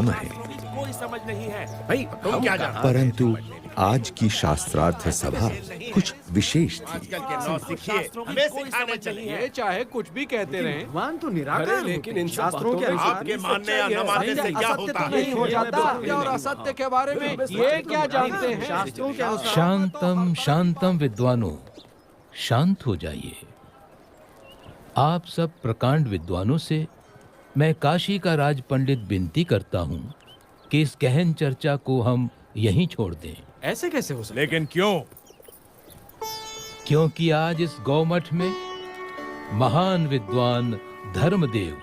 धर्म है। कोई समझ नहीं है भाई, तुम क्या जानते हो? परंतु आज की शास्त्रार्थ सभा कुछ विशेष थी। आजकल के नौसिखिए हमें सिखाने चाहिए। ये चाहे कुछ भी कहते रहे, भगवान तो निराकार लेकिन इन शास्त्रों के अनुसार आपके मानने या न मानने से क्या होता है? नहीं हो जाता। और असत्य के बारे में ये क्या जानते हैं? शास्त्रों के अनुसार शांतम शांतम विद्वानों, शांत हो जाइए। आप सब प्रकांड विद्वानों से मैं काशी का राज पंडित विनती करता हूं कि इस गहन चर्चा को हम यहीं छोड़ दें। ऐसे कैसे हो सकता? लेकिन क्यों? क्योंकि आज इस गौमठ में महान विद्वान धर्मदेव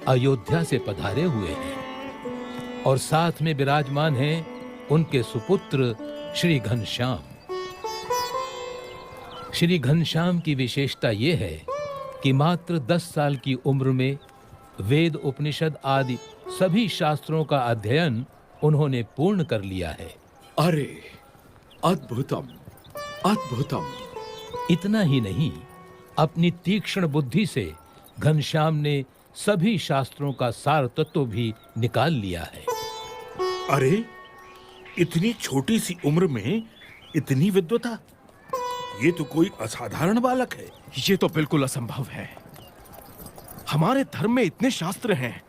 अयोध्या से पधारे हुए हैं और साथ में विराजमान हैं उनके सुपुत्र श्री घनश्याम। श्री घनश्याम की विशेषता यह है कि मात्र 10 साल की उम्र में वेद, उपनिषद आदि सभी शास्त्रों का अध्ययन उन्होंने पूर्ण कर लिया है। अरे अद्भुतम, अद्भुतम। इतना ही नहीं, अपनी तीक्ष्ण बुद्धि से घनश्याम ने सभी शास्त्रों का सार तत्व भी निकाल लिया है। अरे इतनी छोटी सी उम्र में इतनी विद्वता, ये तो कोई असाधारण बालक है। ये तो बिल्कुल असंभव है। हमारे धर्म में इतने शास्त्र हैं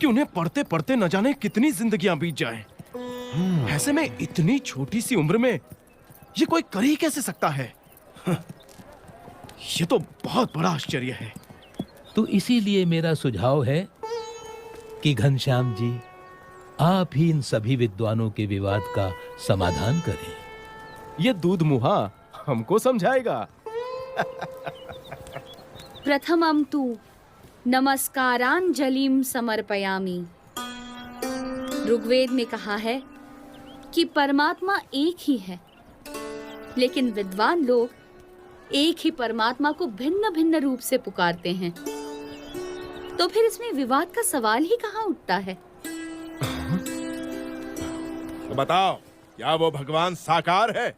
कि उन्हें पढ़ते पढ़ते न जाने कितनी जिंदगियां बीत जाएं। ऐसे में इतनी छोटी सी उम्र में ये कोई कर ही कैसे सकता है? ये तो बहुत बड़ा आश्चर्य है। तो इसीलिए मेरा सुझाव है कि घनश्याम जी, आप ही इन सभी विद्वानों के विवाद का समाधान करें। ये दूध मुहा हमको समझाएगा। प्रथमं तु नमस्कारांजलिं समर्पयामि। ऋग्वेद में कहा है कि परमात्मा एक ही है, लेकिन विद्वान लोग एक ही परमात्मा को भिन्न भिन्न रूप से पुकारते हैं। तो फिर इसमें विवाद का सवाल ही कहाँ उठता है? तो बताओ, क्या वो भगवान साकार है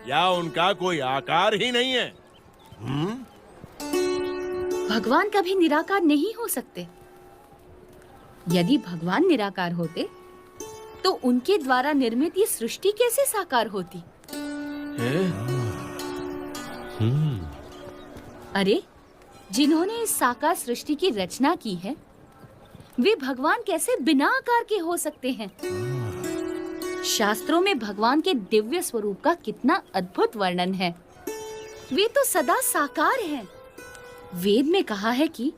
या उनका कोई आकार ही नहीं है? भगवान कभी निराकार नहीं हो सकते। यदि भगवान निराकार होते तो उनके द्वारा निर्मित ये सृष्टि कैसे साकार होती? अरे, जिन्होंने इस साकार सृष्टि की रचना की है, वे भगवान कैसे बिना आकार के हो सकते हैं? शास्त्रों में भगवान के दिव्य स्वरूप का कितना अद्भुत वर्णन है। वे तो सदा साकार हैं। वेद में कहा है कि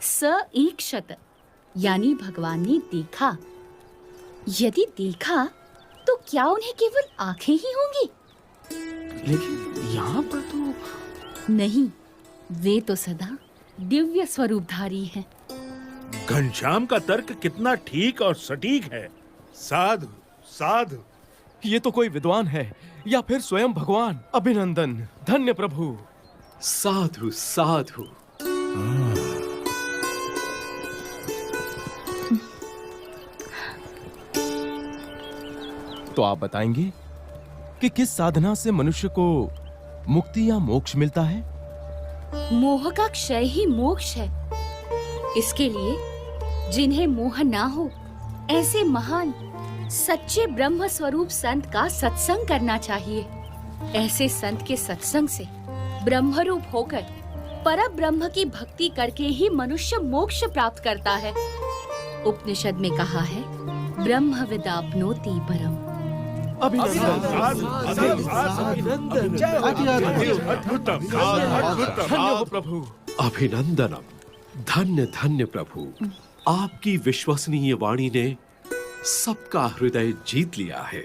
स ईक्षत, यानी भगवान ने देखा। यदि देखा तो क्या उन्हें केवल आंखें ही होंगी? लेकिन यहाँ पर तो नहीं, वे तो सदा दिव्य स्वरूपधारी हैं। घनश्याम का तर्क कितना ठीक और सटीक है। साधु साधु। ये तो कोई विद्वान है या फिर स्वयं भगवान। अभिनंदन, धन्य प्रभु। साधु साधु। तो आप बताएंगे कि किस साधना से मनुष्य को मुक्ति या मोक्ष मिलता है? मोह का क्षय ही मोक्ष है। इसके लिए जिन्हें मोह ना हो, ऐसे महान सच्चे ब्रह्म स्वरूप संत का सत्संग करना चाहिए। ऐसे संत के सत्संग से ब्रह्म रूप होकर पर ब्रह्म की भक्ति करके ही मनुष्य मोक्ष प्राप्त करता है। उपनिषद में कहा है, ब्रह्म विदाप्नोति परम। प्रभु। अभिनंदनम, धन्य धन्य प्रभु। आपकी विश्वसनीय वाणी ने सबका हृदय जीत लिया है।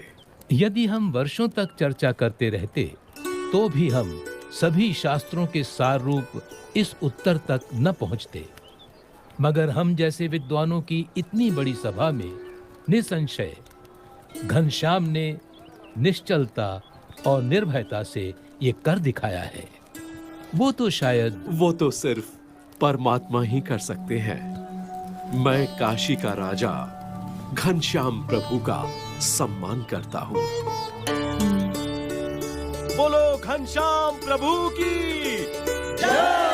यदि हम वर्षों तक चर्चा करते रहते तो भी हम सभी शास्त्रों के सार रूप इस उत्तर तक न पहुंचते। मगर हम जैसे विद्वानों की इतनी बड़ी सभा में निसंशय घनश्याम ने निश्चलता और निर्भयता से ये कर दिखाया है। वो तो सिर्फ परमात्मा ही कर सकते हैं। मैं काशी का राजा घनश्याम प्रभु का सम्मान करता हूँ। बोलो घनश्याम प्रभु की जय।